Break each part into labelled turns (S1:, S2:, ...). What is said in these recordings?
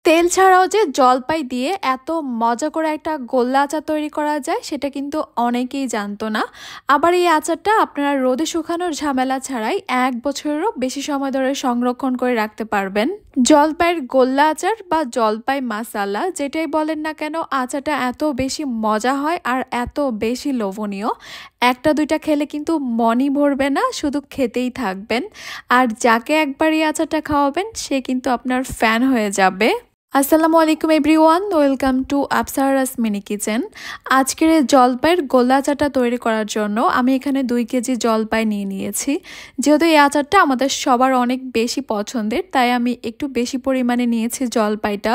S1: তেল ছাড়াও যে জলপাই দিয়ে এত মজা করে একটা গোল্লা আচার তৈরি করা যায় সেটা কিন্তু অনেকেই জানতো না। আবার এই আচারটা আপনারা রোদে শুকানোর ঝামেলা ছাড়াই 1 বছরেরও বেশি সময় ধরে সংরক্ষণ করে রাখতে পারবেন। জলপাইয়ের গোল্লা আচার বা জলপাই মাসালা যেটাই বলেন না কেন, আচারটা এত বেশি মজা হয় আর এত বেশি লোভনীয়, একটা দুইটা খেলে কিন্তু মনই ভরবে না, শুধু খেতেই থাকবেন। আর যাকে একবার এই আচারটা খাওয়াবেন সে কিন্তু আপনার ফ্যান হয়ে যাবে। আসসালামু আলাইকুম everyone, welcome to Afsara's mini kitchen. আজকের এই জলপাইয়ের গোল্লা আচারটা তৈরি করার জন্য আমি এখানে 2 কেজি জলপাই নিয়ে নিয়েছি। যেহেতু এই আচারটা আমাদের সবার অনেক বেশি পছন্দের, তাই আমি একটু বেশি পরিমাণে নিয়েছি জলপাইটা।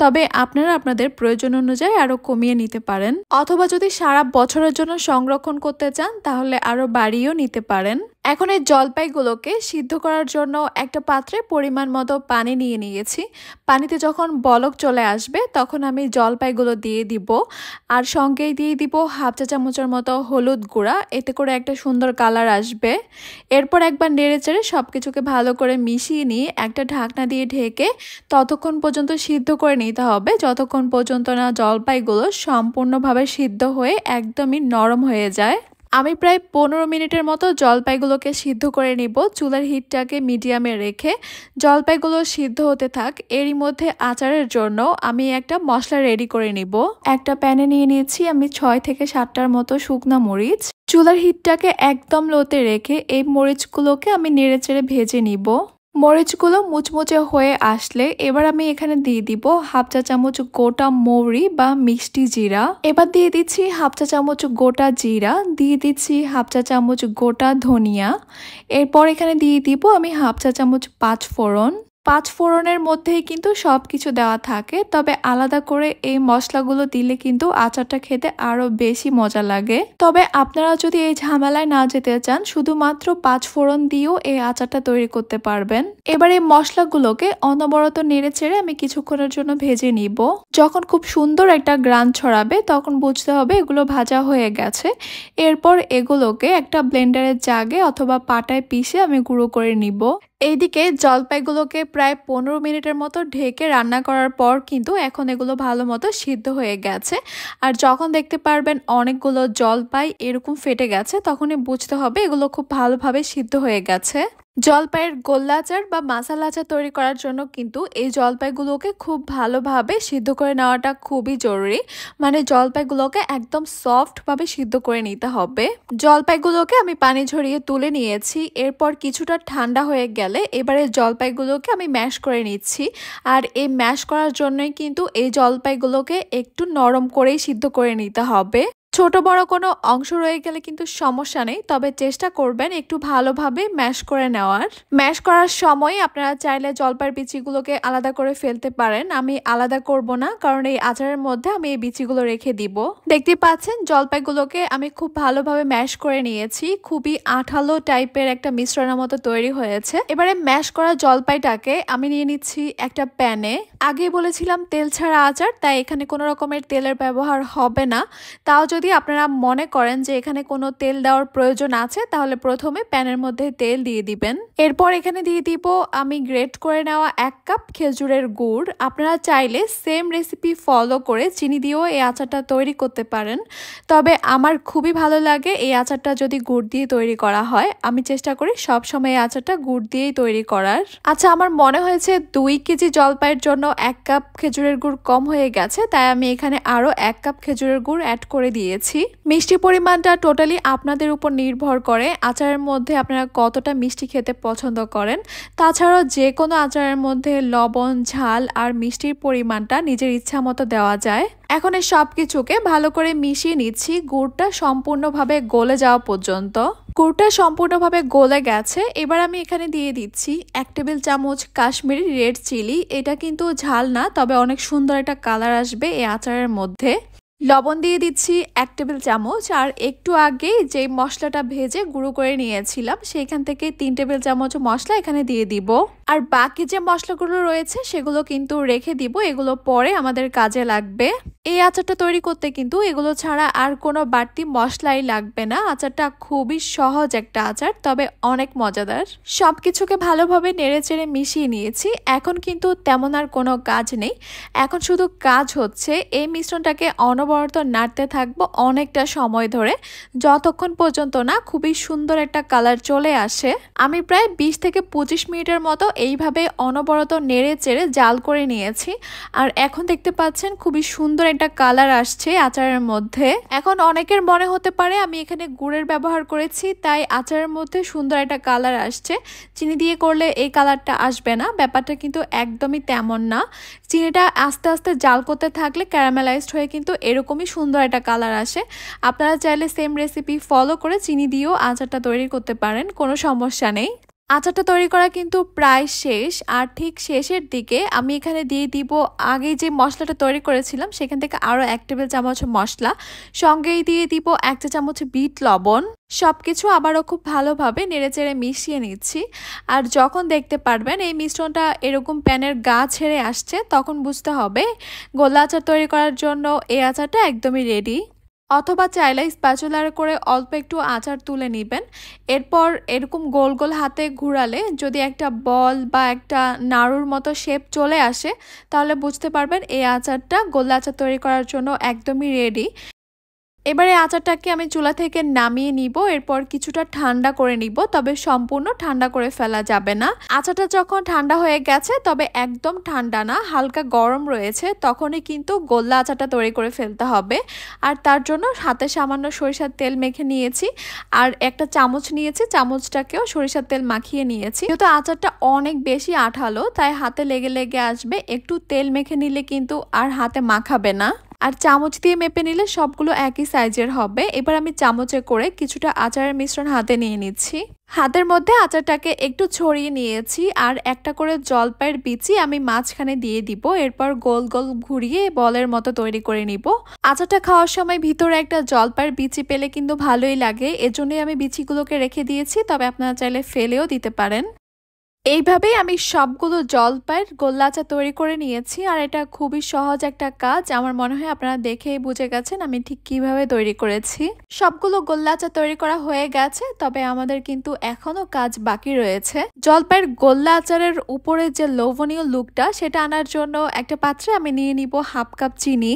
S1: তবে আপনারা আপনাদের প্রয়োজন অনুযায়ী আরও কমিয়ে নিতে পারেন, অথবা যদি সারা বছরের জন্য সংরক্ষণ করতে চান তাহলে আরও বাড়িয়েও নিতে পারেন। এখন এই জলপাইগুলোকে সিদ্ধ করার জন্য একটা পাত্রে পরিমাণ মতো পানি নিয়ে নিয়েছি। পানিতে যখন বলক চলে আসবে তখন আমি জলপাইগুলো দিয়ে দিব, আর সঙ্গেই দিয়ে দিব হাফ চা চামচের মতো হলুদ গুঁড়া, এতে করে একটা সুন্দর কালার আসবে। এরপর একবার নেড়েচেড়ে সব কিছুকে ভালো করে মিশিয়ে নিয়ে একটা ঢাকনা দিয়ে ঢেকে ততক্ষণ পর্যন্ত সিদ্ধ করে নিতে হবে যতক্ষণ পর্যন্ত না জলপাইগুলো সম্পূর্ণভাবে সিদ্ধ হয়ে একদমই নরম হয়ে যায়। আমি প্রায় 15 মিনিটের মতো জলপাইগুলোকে সিদ্ধ করে নিব। চুলার হিটটাকে মিডিয়ামে রেখে জলপাইগুলো সিদ্ধ হতে থাক। এরই মধ্যে আচারের জন্য আমি একটা মশলা রেডি করে নিব। একটা প্যানে নিয়ে নিয়েছি আমি 6 থেকে 7টার মতো শুকনা মরিচ। চুলার হিটটাকে একদম লোতে রেখে এই মরিচগুলোকে আমি নেড়েচেড়ে ভেজে নিব। মরিচগুলো মুচমুচে হয়ে আসলে এবার আমি এখানে দিয়ে দিব হাফ চা চামচ গোটা মৌরি বা মিষ্টি জিরা। এবার দিয়ে দিচ্ছি হাফ চা চামচ গোটা জিরা, দিয়ে দিচ্ছি হাফ চা চামচ গোটা ধনিয়া। এরপর এখানে দিয়ে দিব আমি হাফ চা চামচ পাঁচফোড়ন। পাঁচফোড়নের মধ্যেই কিন্তু সব কিছু দেওয়া থাকে, তবে আলাদা করে এই মশলাগুলো দিলে কিন্তু আচারটা খেতে আরো বেশি মজা লাগে। তবে আপনারা যদি এই ঝামেলায় না যেতে চান, শুধুমাত্র পাঁচফোড়ন দিয়েও এই আচারটা তৈরি করতে পারবেন। এবার এই মশলাগুলোকে অনবরত নেড়ে চেড়ে আমি কিছুক্ষণের জন্য ভেজে নিব। যখন খুব সুন্দর একটা গ্রান ছড়াবে তখন বুঝতে হবে এগুলো ভাজা হয়ে গেছে। এরপর এগুলোকে একটা ব্লেন্ডারের জাগে অথবা পাটায় পিষে আমি গুঁড়ো করে নিব। এইদিকে জলপাইগুলোকে প্রায় 15 মিনিটের মতো ঢেকে রান্না করার পর কিন্তু এখন এগুলো ভালো মতো সিদ্ধ হয়ে গেছে। আর যখন দেখতে পারবেন অনেকগুলো জলপাই এরকম ফেটে গেছে, তখনই বুঝতে হবে এগুলো খুব ভালোভাবে সিদ্ধ হয়ে গেছে। জলপাইয়ের গোল্লা আচার বা মাসালা আচার তৈরি করার জন্য কিন্তু এই জলপাইগুলোকে খুব ভালোভাবে সিদ্ধ করে নেওয়াটা খুবই জরুরি। মানে জলপাইগুলোকে একদম সফটভাবে সিদ্ধ করে নিতে হবে। জলপাইগুলোকে আমি পানি ঝরিয়ে তুলে নিয়েছি। এরপর কিছুটা ঠান্ডা হয়ে গেলে এবারে জলপাইগুলোকে আমি ম্যাশ করে নিচ্ছি। আর এই ম্যাশ করার জন্যই কিন্তু এই জলপাইগুলোকে একটু নরম করেই সিদ্ধ করে নিতে হবে। ছোট বড় কোনো অংশ রয়ে গেলে কিন্তু সমস্যা নেই, তবে চেষ্টা করবেন একটু ভালোভাবে ম্যাশ করে নেওয়ার। ম্যাশ করার সময় আপনারা চাইলে জলপাইয়ের বিচিগুলোকে আলাদা করে ফেলতে পারেন। আমি আলাদা করব না, কারণ এই আচারের মধ্যে আমি এই বিচিগুলো রেখে দিব। দেখতে পাচ্ছেন জলপাইগুলোকে আমি খুব ভালোভাবে ম্যাশ করে নিয়েছি। খুবই আঠালো টাইপের একটা মিশ্রণের মতো তৈরি হয়েছে। এবারে ম্যাশ করা জলপাইটাকে আমি নিয়ে নিচ্ছি একটা প্যানে। আগে বলেছিলাম তেল ছাড়া আচার, তাই এখানে কোনো রকমের তেলের ব্যবহার হবে না। তাও যদি আপনারা মনে করেন যে এখানে কোনো তেল দেওয়ার প্রয়োজন আছে, তাহলে প্রথমে প্যানের মধ্যে তেল দিয়ে দিবেন। এরপর এখানে দিয়ে দিব আমি গ্রেট করে নেওয়া 1 কাপ খেজুরের গুড়। আপনারা চাইলে সেম রেসিপি ফলো করে চিনি দিয়েও এই আচারটা তৈরি করতে পারেন, তবে আমার খুবই ভালো লাগে এই আচারটা যদি গুড় দিয়ে তৈরি করা হয়। আমি চেষ্টা করি সবসময় এই আচারটা গুড় দিয়েই তৈরি করার। আচ্ছা, আমার মনে হয়েছে 2 কেজি জলপাইয়ের জন্য 1 কাপ খেজুরের গুড় কম হয়ে গেছে, তাই আমি এখানে আরো 1 কাপ খেজুরের গুড় অ্যাড করে দিয়েছি। মিষ্টি পরিমাণটা টোটালি আপনাদের উপর নির্ভর করে, আচারের মধ্যে আপনারা কতটা মিষ্টি খেতে পছন্দ করেন। তাছাড়াও যে কোনো আচারের মধ্যে লবণ, ঝাল আর মিষ্টির পরিমাণটা নিজের ইচ্ছা মতো দেওয়া যায়। এখন এই সব কিছুকে ভালো করে মিশিয়ে নিচ্ছি গুড়টা সম্পূর্ণভাবে গলে যাওয়া পর্যন্ত। গুড়টা সম্পূর্ণভাবে গলে গেছে। এবার আমি এখানে দিয়ে দিচ্ছি 1 টেবিল চামচ কাশ্মীরি রেড চিলি। এটা কিন্তু ঝাল না, তবে অনেক সুন্দর একটা কালার আসবে এই আচারের মধ্যে। লবণ দিয়ে দিচ্ছি 1 টেবিল চামচ, আর একটু আগে যে মশলাটা ভেজে গুঁড়ো করে নিয়েছিলাম সেইখান থেকে 3 টেবিল চামচ মশলা এখানে দিয়ে দিব। আর বাকি যে মশলাগুলো রয়েছে সেগুলো কিন্তু রেখে দিব, এগুলো পরে আমাদের কাজে লাগবে। এই আচারটা তৈরি করতে কিন্তু এগুলো ছাড়া আর কোনো বাড়তি মশলাই লাগবে না। আচারটা খুবই সহজ একটা আচার, তবে অনেক মজাদার। সব কিছুকে ভালোভাবে নেড়েচেড়ে মিশিয়ে নিয়েছি। এখন কিন্তু তেমন আর কোনো কাজ নেই, এখন শুধু কাজ হচ্ছে এই মিশ্রণটাকে অনবরত নাড়তে থাকবো অনেকটা সময় ধরে, যতক্ষণ পর্যন্ত না খুবই সুন্দর একটা কালার চলে আসে। আমি প্রায় 20 থেকে 25 মিনিটের মতো এইভাবে অনবরত নেড়ে চেড়ে জাল করে নিয়েছি। আর এখন দেখতে পাচ্ছেন খুবই সুন্দর একটা কালার আসছে আচারের মধ্যে। এখন অনেকের মনে হতে পারে আমি এখানে গুড়ের ব্যবহার করেছি তাই আচারের মধ্যে সুন্দর একটা কালার আসছে, চিনি দিয়ে করলে এই কালারটা আসবে না। ব্যাপারটা কিন্তু একদমই তেমন না। চিনিটা আস্তে আস্তে জাল করতে থাকলে ক্যারামেলাইজড হয়ে কিন্তু এরকমই সুন্দর একটা কালার আসে। আপনারা চাইলে সেম রেসিপি ফলো করে চিনি দিয়েও আচারটা তৈরি করতে পারেন, কোনো সমস্যা নেই। আচারটা তৈরি করা কিন্তু প্রায় শেষ, আর ঠিক শেষের দিকে আমি এখানে দিয়ে দিব আগে যে মশলাটা তৈরি করেছিলাম সেখান থেকে আরও 1 টেবিল চামচ মশলা, সঙ্গেই দিয়ে দিব 1 চা চামচ বিট লবণ। সব কিছু আবারও খুব ভালোভাবে নেড়েচেড়ে মিশিয়ে নিচ্ছি। আর যখন দেখতে পারবেন এই মিশ্রণটা এরকম প্যানের গা ছেড়ে আসছে, তখন বুঝতে হবে গোল্লা আচার তৈরি করার জন্য এই আচারটা একদমই রেডি। অথবা চাইলে স্প্যাচুলার করে অল্প একটু আচার তুলে নেবেন। এরপর এরকম গোল গোল হাতে ঘুরালে যদি একটা বল বা একটা নাড়ুর মতো শেপ চলে আসে, তাহলে বুঝতে পারবেন এই আচারটা গোল্লা আচার তৈরি করার জন্য একদমই রেডি। এবারে আচারটাকে আমি চুলা থেকে নামিয়ে নিব, এরপর কিছুটা ঠান্ডা করে নিব, তবে সম্পূর্ণ ঠান্ডা করে ফেলা যাবে না। আচারটা যখন ঠান্ডা হয়ে গেছে, তবে একদম ঠান্ডা না, হালকা গরম রয়েছে, তখনই কিন্তু গোল্লা আচারটা তৈরি করে ফেলতে হবে। আর তার জন্য হাতে সামান্য সরিষার তেল মেখে নিয়েছি, আর একটা চামচ নিয়েছি, চামচটাকেও সরিষার তেল মাখিয়ে নিয়েছি। যেহেতু আচারটা অনেক বেশি আঠালো তাই হাতে লেগে লেগে আসবে, একটু তেল মেখে নিলে কিন্তু আর হাতে মাখাবে না। আর চামচ দিয়ে মেপে নিলে সবগুলো একই সাইজের হবে। এবার আমি চামচে করে কিছুটা আচারের মিশ্রণ হাতে নিয়ে নিচ্ছি। হাতের মধ্যে আচারটাকে একটু ছড়িয়ে নিয়েছি, আর একটা করে জলপাইয়ের বিচি আমি মাঝখানে দিয়ে দিব। এরপর গোল গোল ঘুরিয়ে বলের মতো তৈরি করে নিব। আচারটা খাওয়ার সময় ভিতরে একটা জলপাইয়ের বিচি পেলে কিন্তু ভালোই লাগে, এজন্যই আমি বিচিগুলোকে রেখে দিয়েছি, তবে আপনারা চাইলে ফেলেও দিতে পারেন। এইভাবেই আমি সবগুলো জলপাইয়ের গোল্লা আচার তৈরি করে নিয়েছি। আর এটা খুবই সহজ একটা কাজ, আমার মনে হয় আপনারা দেখেই বুঝে গেছেন আমি ঠিক কিভাবে তৈরি করেছি। সবগুলো গোল্লা আচার তৈরি করা হয়ে গেছে, তবে আমাদের কিন্তু এখনো কাজ বাকি রয়েছে। জলপাইয়ের গোল্লা আচারের উপরে যে লোভনীয় লুকটা সেটা আনার জন্য একটা পাত্রে আমি নিয়ে নিব 1/2 কাপ চিনি।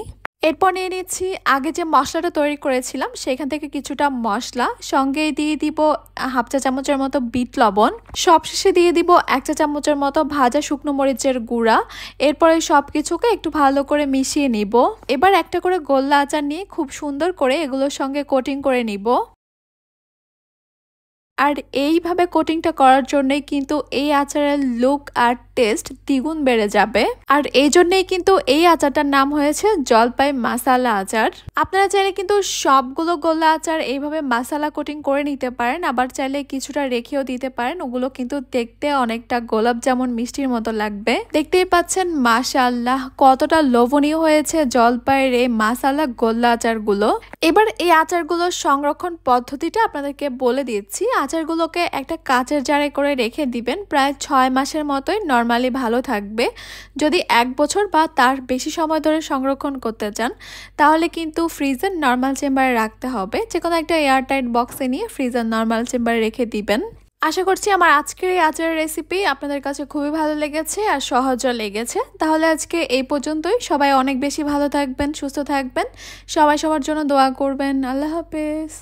S1: এরপর নিয়ে নিচ্ছি আগে যে মশলাটা তৈরি করেছিলাম সেখান থেকে কিছুটা মশলা, সঙ্গে দিয়ে দিব 1/2 চা চামচের মতো বিট লবণ, সবশেষে দিয়ে দিব 1 চা চামচের মতো ভাজা শুকনো মরিচের গুঁড়া। এরপরে সব কিছুকে একটু ভালো করে মিশিয়ে নিব। এবার একটা করে গোল্লা আচার নিয়ে খুব সুন্দর করে এগুলোর সঙ্গে কোটিং করে নিব। আর এইভাবে কোটিংটা করার জন্যই কিন্তু এই আচারের লুক আর টেস্ট দ্বিগুণ বেড়ে যাবে। আর এই জন্যই কিন্তু এই আচারটার নাম হয়েছে জলপাই মাসালা আচার। আপনারা চাইলে কিন্তু সবগুলো গোল্লা আচার এইভাবে মাসালা কোটিং করে নিতে পারেন, আবার চাইলে কিছুটা রেখেও দিতে পারেন। ওগুলো কিন্তু দেখতে অনেকটা গোলাপ জামুন মিষ্টির মতো লাগবে। দেখতেই পাচ্ছেন মাশাআল্লাহ কতটা লোভনীয় হয়েছে জলপাইয়ের এই মাসালা গোল্লা আচারগুলো। এবার এই আচারগুলোর সংরক্ষণ পদ্ধতিটা আপনাদেরকে বলে দিচ্ছি। আচারগুলোকে একটা কাচের জারে করে রেখে দিবেন, প্রায় 6 মাসের মতোই নরমালি ভালো থাকবে। যদি 1 বছর বা তার বেশি সময় ধরে সংরক্ষণ করতে চান তাহলে কিন্তু ফ্রিজের নর্মাল চেম্বারে রাখতে হবে। যে কোনো একটা এয়ারটাইট বক্সে নিয়ে ফ্রিজের নর্মাল চেম্বারে রেখে দিবেন। আশা করছি আমার আজকের এই আচারের রেসিপি আপনাদের কাছে খুবই ভালো লেগেছে আর সহজও লেগেছে। তাহলে আজকে এই পর্যন্তই। সবাই অনেক বেশি ভালো থাকবেন, সুস্থ থাকবেন, সবাই সবার জন্য দোয়া করবেন। আল্লাহ হাফেজ।